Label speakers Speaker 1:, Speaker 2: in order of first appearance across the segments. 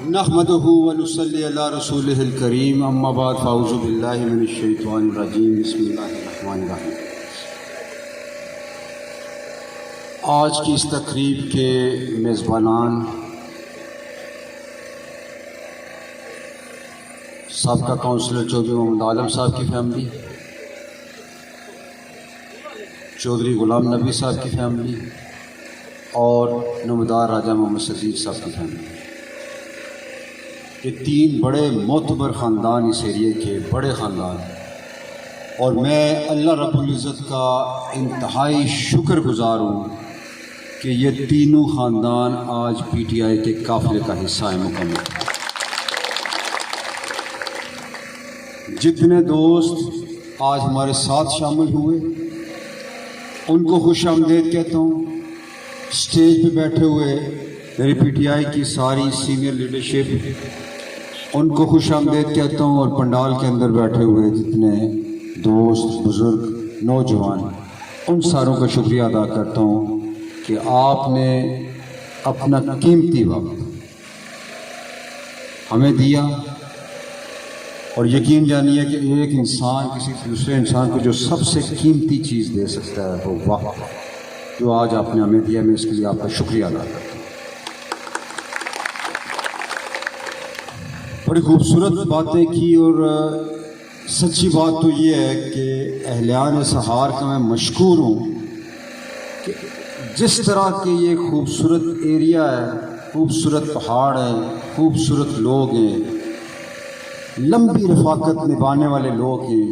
Speaker 1: نحمده ونصلي على رسوله الكريم اما بعد فاعوذ بالله من الشیطان الرجیم بسم اللہ الرحمن الرحیم۔ آج کی اس تقریب کے میزبانان سابقہ کونسلر چودھری محمد عالم صاحب کی فیملی، چودھری غلام نبی صاحب کی فیملی اور نمودار راجہ محمد سزیر صاحب کی فیملی، یہ تین بڑے معتبر خاندان اس ایریے کے بڑے خاندان، اور میں اللہ رب العزت کا انتہائی شکر گزار ہوں کہ یہ تینوں خاندان آج پی ٹی آئی کے قافلے کا حصہ ہیں مکمل۔ جتنے دوست آج ہمارے ساتھ شامل ہوئے ان کو خوش آمدید کہتا ہوں۔ اسٹیج پہ بیٹھے ہوئے میری پی ٹی آئی کی ساری سینئر لیڈرشپ، ان کو خوش آمدید کہتا ہوں، اور پنڈال کے اندر بیٹھے ہوئے جتنے دوست بزرگ نوجوان، ان ساروں کا شکریہ ادا کرتا ہوں کہ آپ نے اپنا قیمتی وقت ہمیں دیا، اور یقین جانیے کہ ایک انسان کسی دوسرے انسان کو جو سب سے قیمتی چیز دے سکتا ہے وہ وقت، جو آج آپ نے ہمیں دیا، میں اس کے لیے آپ کا شکریہ ادا کرتا ہوں۔ بڑی خوبصورت باتیں کی، اور سچی بات تو یہ ہے کہ اہلیان سہار کا میں مشکور ہوں کہ جس طرح کے یہ خوبصورت ایریا ہے، خوبصورت پہاڑ ہیں، خوبصورت لوگ ہیں، لمبی رفاقت نبھانے والے لوگ ہیں،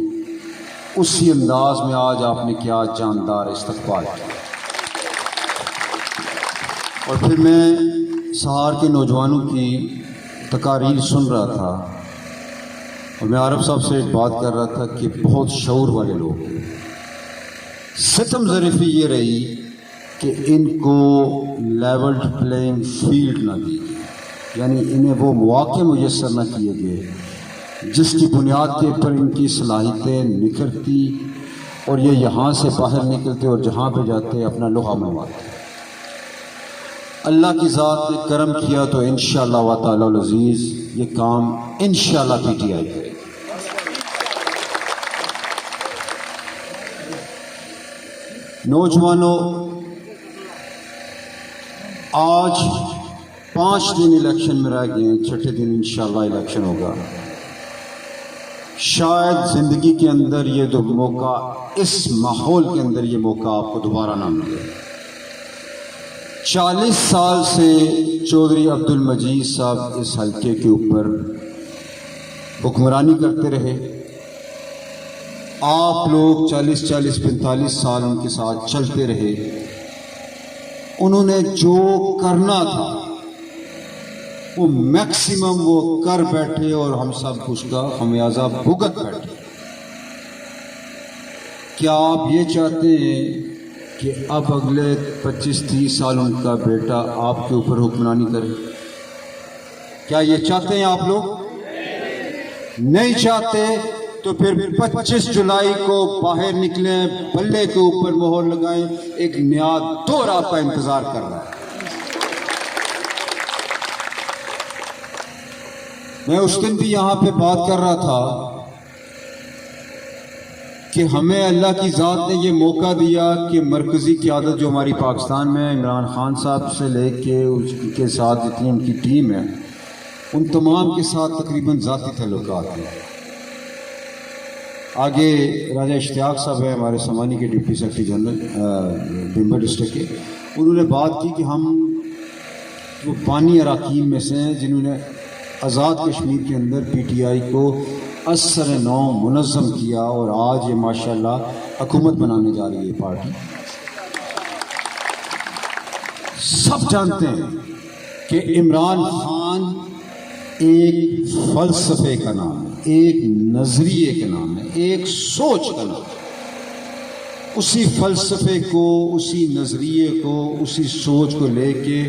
Speaker 1: اسی انداز میں آج آپ نے کیا جاندار استقبال کیا۔ اور پھر میں سہار کے نوجوانوں کی تقاریر سن رہا تھا، اور میں عارف صاحب سے ایک بات کر رہا تھا کہ بہت شعور والے لوگ ہیں۔ ستم ظریفی یہ رہی کہ ان کو لیولڈ پلینگ فیلڈ نہ دی گئی، یعنی انہیں وہ مواقع میسر نہ کیے گئے جس کی بنیاد کے اوپر ان کی صلاحیتیں نکھرتی، اور یہ یہاں سے باہر نکلتے اور جہاں پہ جاتے اپنا لوہا منواتے۔ اللہ کی ذات نے کرم کیا تو انشاءاللہ و تعالی العزیز یہ کام انشاءاللہ پی ٹی آئی کرے۔ نوجوانوں، آج 5 دن الیکشن میں رہ گئے ہیں، چھٹے دن انشاءاللہ الیکشن ہوگا۔ شاید زندگی کے اندر یہ دو موقع، اس ماحول کے اندر یہ موقع آپ کو دوبارہ نہ ملے۔ 40 سال سے چودھری عبد المجید صاحب اس حلقے کے اوپر حکمرانی کرتے رہے، آپ لوگ 45 سال ان کے ساتھ چلتے رہے، انہوں نے جو کرنا تھا وہ میکسیمم وہ کر بیٹھے، اور ہم سب اس کا خمیازہ بھگت بیٹھے۔ کیا آپ یہ چاہتے ہیں کہ اب اگلے 25-30 سال ان کا بیٹا آپ کے اوپر حکمرانی کرے؟ کیا یہ چاہتے ہیں آپ لوگ؟ نہیں چاہتے تو پھر 25 جولائی کو باہر نکلیں، بلے کے اوپر مہر لگائیں، ایک نیا دور آپ کا انتظار کر رہا ہے۔ میں اس دن بھی یہاں پہ بات کر رہا تھا کہ ہمیں اللہ کی ذات نے یہ موقع دیا کہ مرکزی قیادت جو ہماری پاکستان میں عمران خان صاحب سے لے کے اس کے ساتھ جتنی ان کی ٹیم ہے، ان تمام کے ساتھ تقریباً ذاتی تعلقات ہیں۔ آگے راجہ اشتیاق صاحب ہیں ہمارے سمانی کے ڈپٹی سیکرٹری جنرل بھیمبر ڈسٹرکٹ کے، انہوں نے بات کی کہ ہم وہ پانی اراکین میں سے ہیں جنہوں نے آزاد کشمیر کے اندر پی ٹی آئی کو اثر نو منظم کیا، اور آج یہ ماشاءاللہ حکومت بنانے جا رہی ہے پارٹی۔ سب جانتے ہیں کہ عمران خان ایک فلسفے کا نام ہے، ایک نظریے کا نام ہے، ایک سوچ کا نام ہے۔ اسی فلسفے کو، اسی نظریے کو، اسی سوچ کو لے کے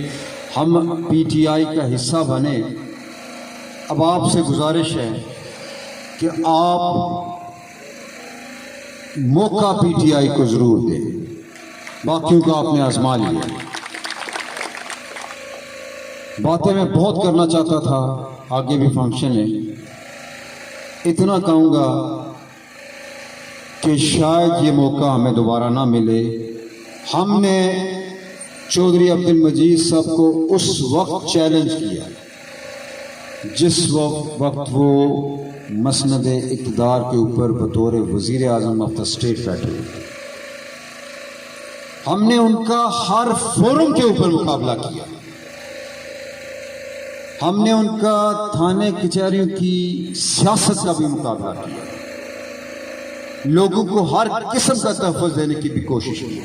Speaker 1: ہم پی ٹی آئی کا حصہ بنے۔ اب آپ سے گزارش ہے کہ آپ موقع پی ٹی آئی کو ضرور دیں، باقیوں کو آپ نے آزما لیا۔ باتیں میں بہت کرنا چاہتا تھا، آگے بھی فنکشن ہے. اتنا کہوں گا کہ شاید یہ موقع ہمیں دوبارہ نہ ملے. ہم نے چودھری عبد المجید صاحب کو اس وقت چیلنج کیا جس وقت وہ مسند اقتدار کے اوپر بطور وزیر اعظم آف دا اسٹیٹ بیٹھے ہوئے. ہم نے ان کا ہر فورم کے اوپر مقابلہ کیا. ہم نے ان کا تھانے کچہریوں کی سیاست کا بھی مقابلہ کیا. لوگوں کو ہر قسم کا تحفظ دینے کی بھی کوشش کی.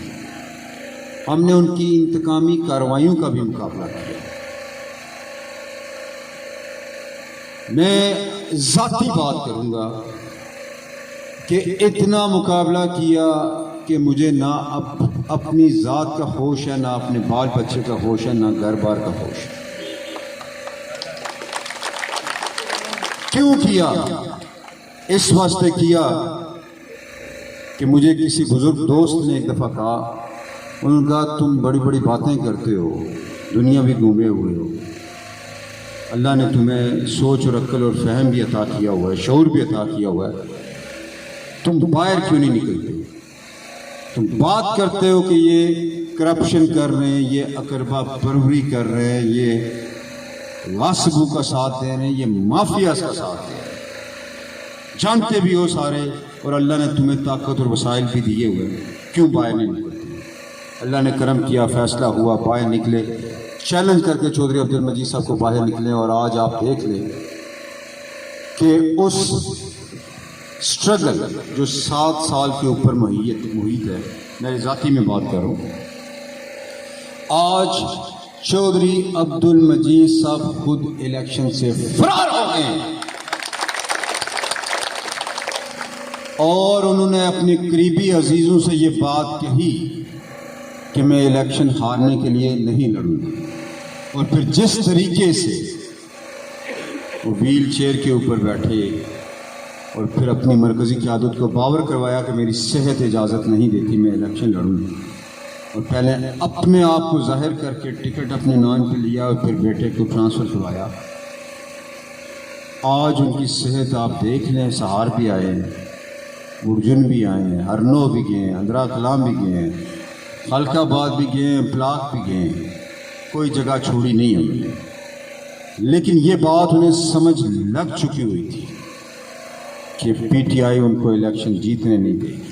Speaker 1: ہم نے ان کی انتقامی کارروائیوں کا بھی مقابلہ کیا. میں ذاتی بات کروں گا کہ اتنا مقابلہ کیا کہ مجھے نہ اپنی ذات کا ہوش ہے، نہ اپنے بال بچے کا ہوش ہے، نہ گھر بار کا ہوش ہے. کیوں کیا؟ اس واسطے کیا کہ مجھے کسی بزرگ دوست نے ایک دفعہ کہا، انہوں نے کہا تم بڑی بڑی باتیں کرتے ہو، دنیا بھی گھومے ہوئے ہو، اللہ نے تمہیں سوچ اور عقل اور فہم بھی عطا کیا ہوا ہے، شعور بھی عطا کیا ہوا ہے، تم باہر کیوں نہیں نکلتے؟ تم بات کرتے ہو کہ یہ کرپشن کر رہے ہیں، یہ اقربا پروری کر رہے ہیں، یہ غاصبوں کا ساتھ دے رہے ہیں، یہ مافیاز کا ساتھ دے رہے ہیں، جانتے بھی ہو سارے، اور اللہ نے تمہیں طاقت اور وسائل بھی دیے ہوئے ہیں، کیوں باہر نہیں نکلتے؟ اللہ نے کرم کیا، فیصلہ ہوا، باہر نکلے. چیلنج کر کے چودھری عبد المجید صاحب کو باہر نکلے. اور آج آپ دیکھ لیں کہ اس سٹرگل جو 7 سال کے اوپر محیط ہے، میں ذاتی میں بات کر رہا ہوں، آج چودھری عبد المجید صاحب خود الیکشن سے فرار ہو گئے ہیں اور انہوں نے اپنے قریبی عزیزوں سے یہ بات کہی کہ میں الیکشن ہارنے کے لیے نہیں لڑوں گا. اور پھر جس طریقے سے وہ ویل چیئر کے اوپر بیٹھے اور پھر اپنی مرکزی قیادت کو باور کروایا کہ میری صحت اجازت نہیں دیتی میں الیکشن لڑوں گا، اور پہلے اپنے آپ کو ظاہر کر کے ٹکٹ اپنے نام پہ لیا اور پھر بیٹے کو ٹرانسفر کروایا. آج ان کی صحت آپ دیکھ لیں، سہار بھی آئے ہیں، ارجن بھی آئے ہیں، ہرنو بھی گئے ہیں، اندرا کلام بھی گئے ہیں، خلق آباد بھی گئے ہیں، بلاک بھی گئے ہیں، کوئی جگہ چھوڑی نہیں ہم نے. لیکن یہ بات انہیں سمجھ لگ چکی ہوئی تھی کہ پی ٹی آئی ان کو الیکشن جیتنے نہیں دے گی.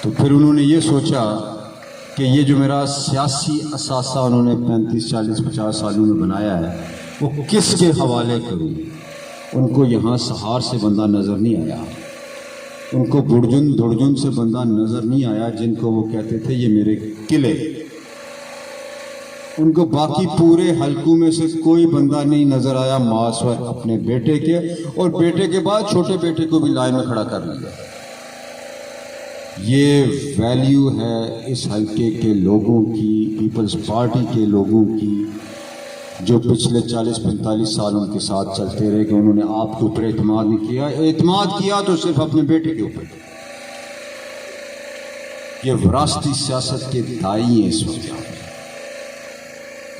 Speaker 1: تو پھر انہوں نے یہ سوچا کہ یہ جو میرا سیاسی اثاثہ انہوں نے 35 40 50 سالوں میں بنایا ہے وہ کس کے حوالے کروں. ان کو یہاں سہار سے بندہ نظر نہیں آیا، ان کو برجن دھڑجن سے بندہ نظر نہیں آیا جن کو وہ کہتے تھے یہ میرے قلعے. ان کو باقی پورے حلقوں میں سے کوئی بندہ نہیں نظر آیا ماسوائے اپنے بیٹے کے، اور بیٹے کے بعد چھوٹے بیٹے کو بھی لائن میں کھڑا کر لیا. یہ ویلیو ہے اس حلقے کے لوگوں کی، پیپلز پارٹی کے لوگوں کی، جو پچھلے 40-45 سال ان کے ساتھ چلتے رہے کہ انہوں نے آپ کے اوپر اعتماد نہیں کیا. اعتماد کیا تو صرف اپنے بیٹے کے اوپر. یہ وراثتی سیاست کے دائی ہیں اس وقت،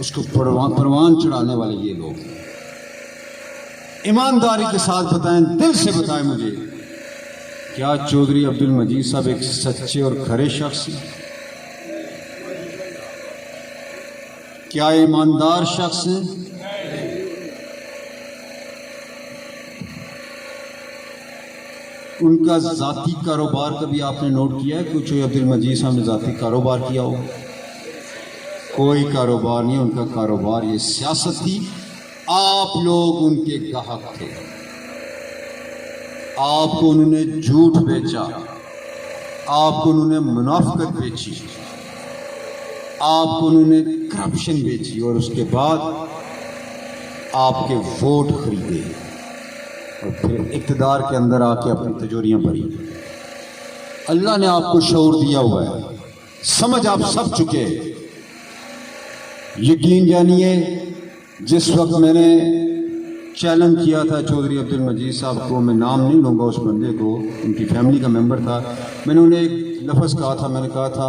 Speaker 1: اس کو پروان چڑھانے والے یہ لوگ ہیں. ایمانداری کے ساتھ بتائیں، دل سے بتائیں مجھے، کیا چودھری عبد المجید صاحب ایک سچے اور کھرے شخص ہیں؟ کیا ایماندار شخص ہیں؟ ان کا ذاتی کاروبار کبھی آپ نے نوٹ کیا ہے؟ کچھ عبد المجید صاحب نے ذاتی کاروبار کیا ہو؟ کوئی کاروبار نہیں. ان کا کاروبار یہ سیاست تھی. آپ لوگ ان کے گاہک تھے. آپ کو انہوں نے جھوٹ بیچا، آپ کو انہوں نے منافقت بیچی، آپ کو انہوں نے کرپشن بیچی، اور اس کے بعد آپ کے ووٹ خریدے اور پھر اقتدار کے اندر آ کے اپنی تجوریاں بھری. اللہ نے آپ کو شعور دیا ہوا ہے، سمجھ آپ سب چکے. یقین جانیے جس وقت میں نے چیلنج کیا تھا چودھری عبد المجید صاحب کو، میں نام نہیں لوں گا اس بندے کو، ان کی فیملی کا ممبر تھا، میں نے انہیں ایک لفظ کہا تھا، میں نے کہا تھا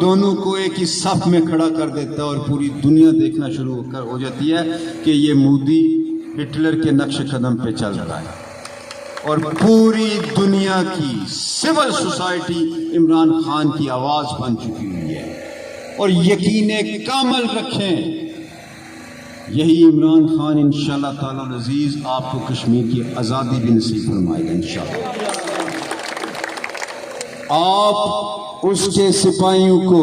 Speaker 1: دونوں کو ایک ہی صف میں کھڑا کر دیتا ہے اور پوری دنیا دیکھنا شروع ہو جاتی ہے کہ یہ مودی ہٹلر کے نقش قدم پہ چل رہا ہے، اور پوری دنیا کی سول سوسائٹی عمران خان کی آواز بن چکی ہوئی ہے۔ اور یقین کامل رکھیں، یہی عمران خان انشاءاللہ تعالی العزیز آپ کو کشمیر کی آزادی بھی نصیب فرمائے گا انشاءاللہ۔ آپ اس کے سپاہیوں کو،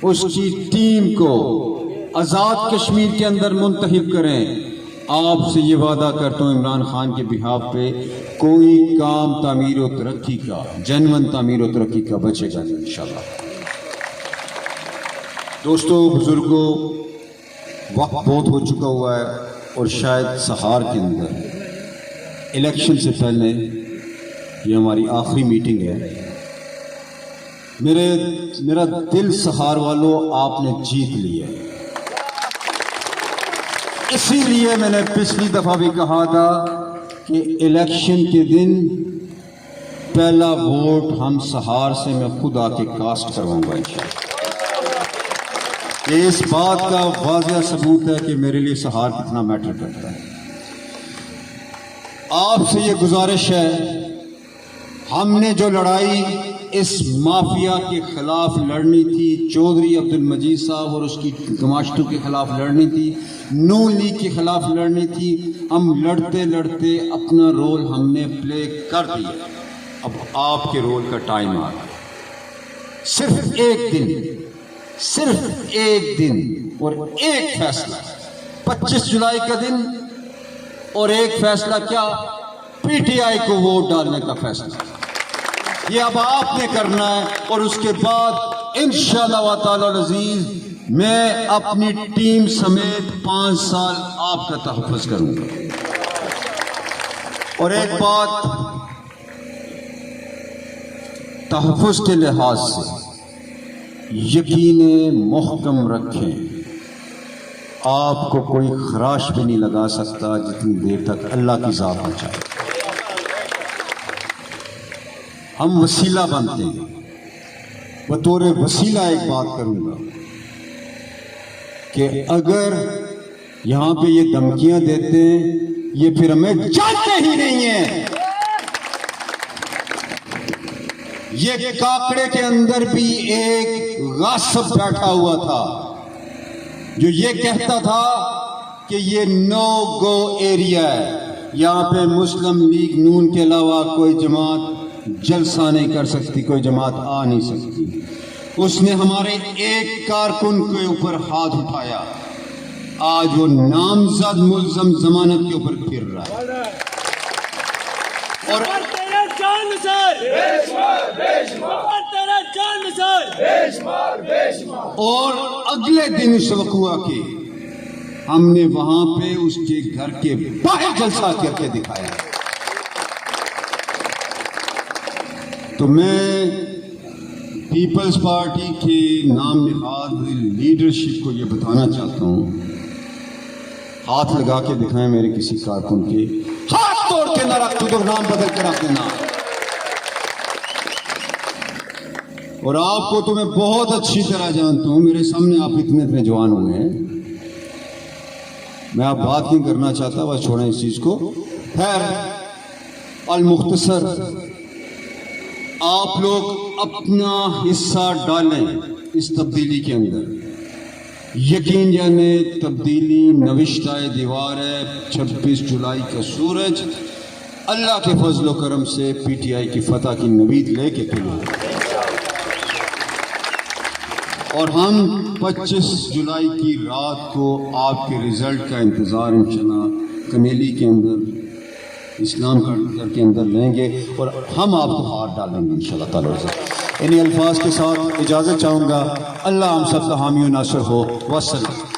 Speaker 1: اس کی ٹیم کو آزاد کشمیر کے اندر منتخب کریں۔ آپ سے یہ وعدہ کرتا ہوں عمران خان کے بہاف پہ کوئی کام تعمیر و ترقی کا، جنون تعمیر و ترقی کا بچے گا نہیں انشاءاللہ۔ دوستو، بزرگوں، وقت بہت ہو چکا ہوا ہے اور شاید سہار کے اندر الیکشن سے پہلے یہ ہماری آخری میٹنگ ہے۔ میرا دل سہار والوں آپ نے جیت لیا ہے، اسی لیے میں نے پچھلی دفعہ بھی کہا تھا کہ الیکشن کے دن پہلا ووٹ ہم سہار سے میں خود آ کے کاسٹ کرواؤں گا انشاءاللہ۔ یہ اس بات کا واضح ثبوت ہے کہ میرے لیے سہار کتنا میٹر کرتا ہے۔ آپ سے یہ گزارش ہے، ہم نے جو لڑائی اس مافیا کے خلاف لڑنی تھی، چودھری عبد المجید صاحب اور اس کی گماشتوں کے خلاف لڑنی تھی، نون لیگ کے خلاف لڑنی تھی، ہم لڑتے لڑتے اپنا رول ہم نے پلے کر دیا۔ اب آپ کے رول کا ٹائم آ گیا۔ صرف ایک دن اور ایک فیصلہ، 25 جولائی کا دن، اور ایک فیصلہ کیا؟ پی ٹی آئی کو ووٹ ڈالنے کا فیصلہ۔ یہ اب آپ نے کرنا ہے، اور اس کے بعد انشاءاللہ تعالی العزیز میں اپنی ٹیم سمیت 5 سال آپ کا تحفظ کروں گا۔ اور ایک بات تحفظ کے لحاظ سے یقین محکم رکھیں، آپ کو کوئی خراش بھی نہیں لگا سکتا جتنی دیر تک اللہ کی ذات نہ چاہے۔ ہم وسیلہ بنتے ہیں، بطور وسیلہ ایک بات کروں گا کہ اگر یہاں پہ یہ دھمکیاں دیتے ہیں، یہ پھر ہمیں جانتے ہی نہیں ہیں۔ یہ کاکڑے کے اندر بھی ایک غاصب بیٹھا ہوا تھا جو یہ کہتا تھا کہ یہ نو گو ایریا ہے، یہاں پہ مسلم لیگ نون کے علاوہ کوئی جماعت جلسہ نہیں کر سکتی، کوئی جماعت آ نہیں سکتی۔ اس نے ہمارے ایک کارکن کے اوپر ہاتھ اٹھایا، آج وہ نامزد ملزم ضمانت کے اوپر پھر رہا ہے۔ اور اگلے دن اس وقوع کے ہم نے وہاں پہ اس کے گھر کے باہر جلسہ کر کے دکھایا۔ تو میں پیپلز پارٹی کے نام نہاد لیڈرشپ کو یہ بتانا چاہتا ہوں، ہاتھ لگا کے دکھائیں میرے کسی کارکن کے، ہاتھ توڑ کے نہ رکھ دو، نام بدل کے رکھ دینا۔ اور آپ کو تو میں بہت اچھی طرح جانتا ہوں، میرے سامنے آپ اتنے جوان ہوئے ہیں، میں آپ بات نہیں کرنا چاہتا، بس چھوڑیں اس چیز کو۔ خیر، المختصر، آپ لوگ اپنا حصہ ڈالیں اس تبدیلی کے اندر۔ یقین جانیں تبدیلی نوشتہ دیوار ہے، 26 جولائی کا سورج اللہ کے فضل و کرم سے پی ٹی آئی کی فتح کی نوید لے کے کھلے، اور ہم 25 جولائی کی رات کو آپ کے رزلٹ کا انتظار انشاءاللہ کمیلی کے اندر، اسلام گھر کے اندر لیں گے، اور ہم آپ کو ہاتھ ڈالیں گے انشاءاللہ تعالی سے۔ انہی الفاظ کے ساتھ اجازت چاہوں گا۔ اللہ ہم سب کا حامی و ناصر ہو۔ والسلام۔